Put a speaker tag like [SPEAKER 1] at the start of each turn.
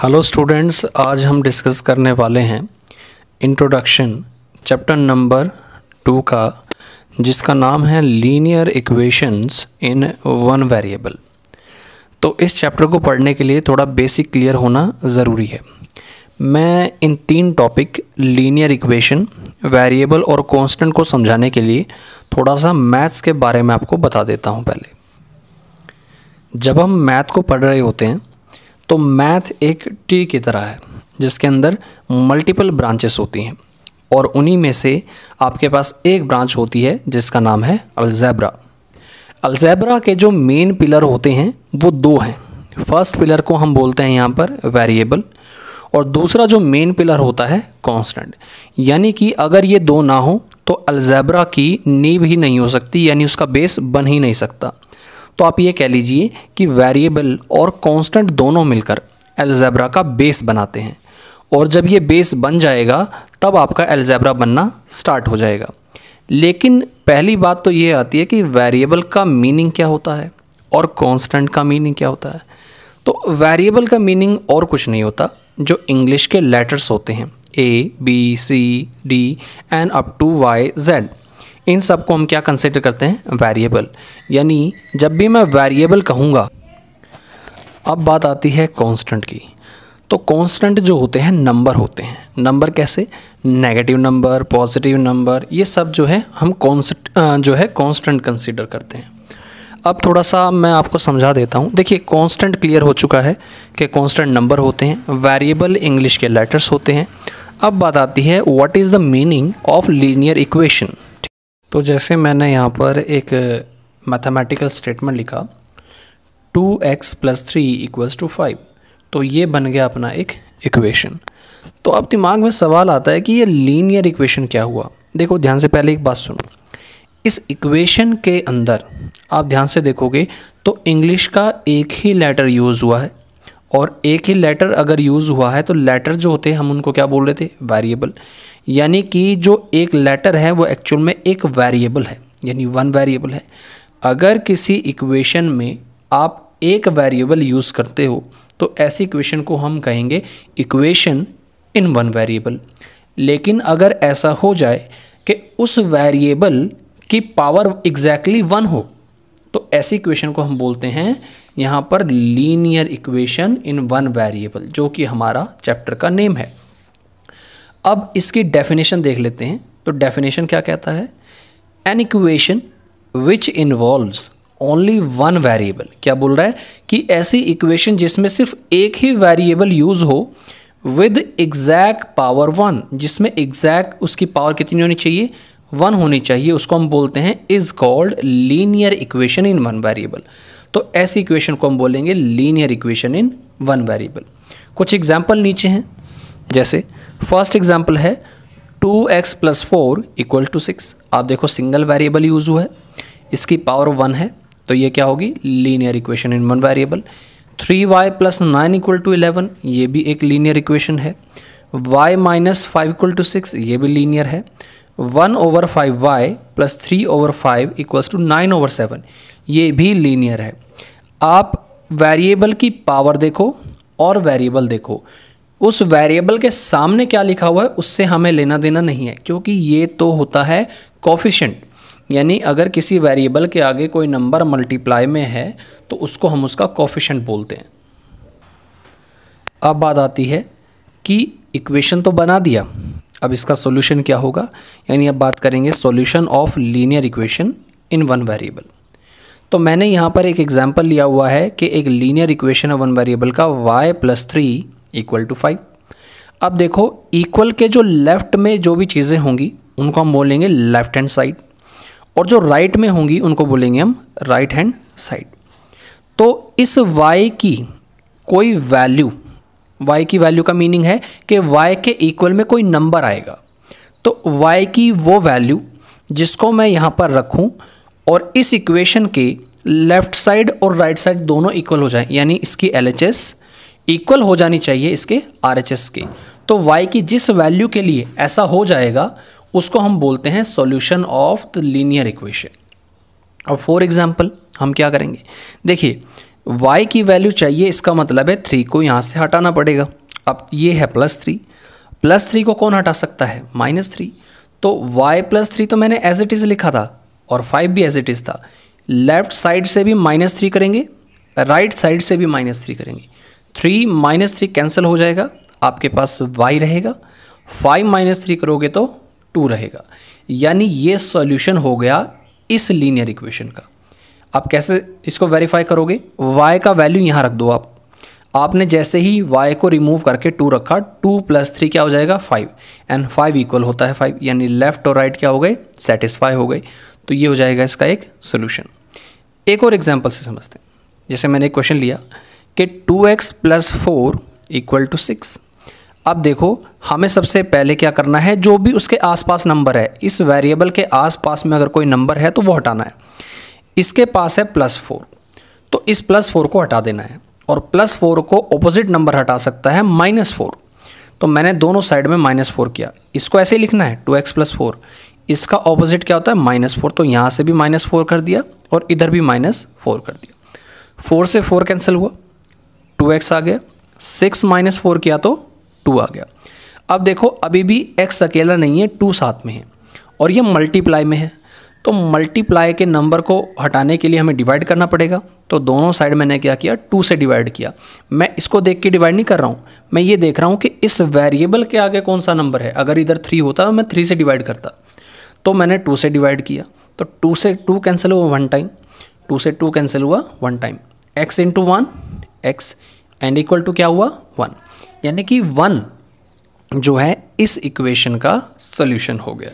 [SPEAKER 1] Hello students, आज हम discuss करने वाले हैं इंट्रोडक्शन चैप्टर नंबर 2 का, जिसका नाम है linear equations in one variable. तो इस चैप्टर को पढ़ने के लिए थोड़ा बेसिक क्लियर होना ज़रूरी है। मैं इन 3 टॉपिक लीनियर इक्वेशन, वेरिएबल और कांस्टेंट को समझाने के लिए थोड़ा सा मैथ्स के बारे में आपको बता देता हूँ। पहले जब हम मैथ को पढ़ रहे होते हैं तो मैथ एक ट्री की तरह है जिसके अंदर मल्टीपल ब्रांचेस होती हैं, और उन्हीं में से आपके पास एक ब्रांच होती है जिसका नाम है अलजेब्रा। अलजेब्रा के जो मेन पिलर होते हैं वो 2 हैं। फर्स्ट पिलर को हम बोलते हैं यहाँ पर वेरिएबल, और दूसरा जो मेन पिलर होता है कांस्टेंट। यानी कि अगर ये 2 ना हो तो अलजेब्रा की नींव ही नहीं हो सकती, यानी उसका बेस बन ही नहीं सकता। तो आप ये कह लीजिए कि वेरिएबल और कांस्टेंट दोनों मिलकर अलजेब्रा का बेस बनाते हैं, और जब ये बेस बन जाएगा तब आपका अलजेब्रा बनना स्टार्ट हो जाएगा। लेकिन पहली बात तो ये आती है कि वेरिएबल का मीनिंग क्या होता है और कांस्टेंट का मीनिंग क्या होता है। तो वेरिएबल का मीनिंग और कुछ नहीं होता, जो इंग्लिश के लेटर्स होते हैं ABCD and up to YZ, इन सब को हम क्या कंसिडर करते हैं, वेरिएबल। यानी जब भी मैं वेरिएबल कहूँगा, अब बात आती है कांस्टेंट की। तो कांस्टेंट जो होते हैं नंबर होते हैं। नंबर कैसे, नेगेटिव नंबर, पॉजिटिव नंबर, ये सब जो है हम कांस्टेंट कंसिडर करते हैं। अब थोड़ा सा मैं आपको समझा देता हूँ। देखिए, कांस्टेंट क्लियर हो चुका है कि कांस्टेंट नंबर होते हैं, वेरिएबल इंग्लिश के लेटर्स होते हैं। अब बात आती है what is the meaning of linear equation. तो जैसे मैंने यहाँ पर एक मैथमेटिकल स्टेटमेंट लिखा 2x + 3 = 5, तो ये बन गया अपना एक इक्वेशन। तो अब दिमाग में सवाल आता है कि ये लीनियर इक्वेशन क्या हुआ। देखो ध्यान से, पहले एक बात सुनो। इस इक्वेशन के अंदर आप ध्यान से देखोगे तो इंग्लिश का एक ही लेटर यूज़ हुआ है, और एक ही लेटर अगर यूज़ हुआ है तो लेटर जो होते हैं हम उनको क्या बोल रहे थे, वेरिएबल। यानी कि जो एक लेटर है वो एक्चुअल में एक वेरिएबल है, यानी वन वेरिएबल है। अगर किसी इक्वेशन में आप एक वेरिएबल यूज़ करते हो तो ऐसी इक्वेशन को हम कहेंगे इक्वेशन इन वन वेरिएबल। लेकिन अगर ऐसा हो जाए कि उस वेरिएबल की पावर एग्जैक्टली 1 हो, तो ऐसी इक्वेशन को हम बोलते हैं यहाँ पर linear equation in one variable, जो कि हमारा चैप्टर का नेम है। अब इसकी डेफिनेशन देख लेते हैं। तो डेफिनेशन क्या कहता है, an equation which involves only one variable. क्या बोल रहा है कि ऐसी इक्वेशन जिसमें सिर्फ एक ही वेरिएबल यूज हो विद एग्जैक्ट पावर 1, जिसमें एग्जैक्ट उसकी पावर कितनी होनी चाहिए, 1 होनी चाहिए, उसको हम बोलते हैं is called linear equation in one variable. तो ऐसी इक्वेशन को हम बोलेंगे linear equation in one variable. कुछ एग्जाम्पल नीचे हैं, जैसे फर्स्ट एग्जाम्पल है 2x + 4 = 6। आप देखो सिंगल वेरिएबल यूज हुआ है, इसकी पावर 1 है, तो ये क्या होगी, linear equation in one variable. 3y + 9 = 11, ये भी एक लीनियर इक्वेशन है। y - 5 = 6, ये भी लीनियर है। 1/5y + 3/5 = 9/7, ये भी लीनियर है। आप वेरिएबल की पावर देखो और वेरिएबल देखो, उस वेरिएबल के सामने क्या लिखा हुआ है उससे हमें लेना देना नहीं है, क्योंकि ये तो होता है कोफिशिएंट। यानी अगर किसी वेरिएबल के आगे कोई नंबर मल्टीप्लाई में है तो उसको हम उसका कोफिशिएंट बोलते हैं। अब बात आती है कि इक्वेशन तो बना दिया, अब इसका सॉल्यूशन क्या होगा। यानी अब बात करेंगे solution of linear equation in one variable. तो मैंने यहाँ पर एक एग्जांपल लिया हुआ है कि एक लीनियर इक्वेशन है वन वेरिएबल का y + 3 = 5। अब देखो इक्वल के जो लेफ्ट में जो भी चीज़ें होंगी उनको हम बोलेंगे लेफ्ट हैंड साइड, और जो राइट में होंगी उनको बोलेंगे हम राइट हैंड साइड। तो इस y की कोई वैल्यू, y की वैल्यू का मीनिंग है कि y के इक्वल में कोई नंबर आएगा। तो y की वो वैल्यू जिसको मैं यहाँ पर रखूँ और इस इक्वेशन के लेफ्ट साइड और राइट साइड दोनों इक्वल हो जाए, यानी इसकी LHS इक्वल हो जानी चाहिए इसके RHS के। तो y की जिस वैल्यू के लिए ऐसा हो जाएगा उसको हम बोलते हैं solution of the linear equation. अब फॉर एग्जांपल हम क्या करेंगे, देखिए y की वैल्यू चाहिए, इसका मतलब है 3 को यहाँ से हटाना पड़ेगा। अब ये है +3 को कौन हटा सकता है? -3। तो y +3 तो मैंने एज इट इज़ लिखा था और 5 भी एज इट इज़ था। लेफ्ट साइड से भी -3 करेंगे, राइट साइड से भी -3 करेंगे। 3 -3 कैंसिल हो जाएगा, आपके पास y रहेगा। 5 - 3 करोगे तो 2 रहेगा। यानी ये सॉल्यूशन हो गया इस लीनियर इक्वेशन का। आप कैसे इसको वेरीफाई करोगे? y का वैल्यू यहाँ रख दो आपने जैसे ही y को रिमूव करके 2 रखा, 2 + 3 क्या हो जाएगा? 5, एंड 5 इक्वल होता है 5, यानी लेफ्ट और राइट क्या हो गए? सेटिस्फाई हो गए। तो ये हो जाएगा इसका एक सोल्यूशन। एक और एग्जांपल से समझते हैं। जैसे मैंने एक क्वेश्चन लिया कि 2x + 4 = 6। अब देखो हमें सबसे पहले क्या करना है, जो भी उसके आसपास नंबर है, इस वेरिएबल के आसपास में अगर कोई नंबर है तो वो हटाना है। इसके पास है +4, तो इस +4 को हटा देना है, और +4 को ऑपोजिट नंबर हटा सकता है -4। तो मैंने दोनों साइड में -4 किया। इसको ऐसे ही लिखना है 2x + 4, इसका ऑपोजिट क्या होता है? -4। तो यहाँ से भी -4 कर दिया और इधर भी -4 कर दिया। 4 से 4 कैंसिल हुआ, 2x आ गया। 6 - 4 किया तो 2 आ गया। अब देखो अभी भी x अकेला नहीं है, 2 साथ में है और ये मल्टीप्लाई में है। तो मल्टीप्लाई के नंबर को हटाने के लिए हमें डिवाइड करना पड़ेगा। तो दोनों साइड मैंने क्या किया? 2 से डिवाइड किया। मैं इसको देख के डिवाइड नहीं कर रहा हूँ, मैं ये देख रहा हूँ कि इस वेरिएबल के आगे कौन सा नंबर है। अगर इधर 3 होता तो मैं 3 से डिवाइड करता, तो मैंने 2 से डिवाइड किया। तो 2 से 2 कैंसिल हुआ 1 टाइम, 2 से 2 कैंसिल हुआ 1 time. x × 1 x and equal to क्या हुआ? 1। यानी कि 1 जो है इस इक्वेशन का सॉल्यूशन हो गया।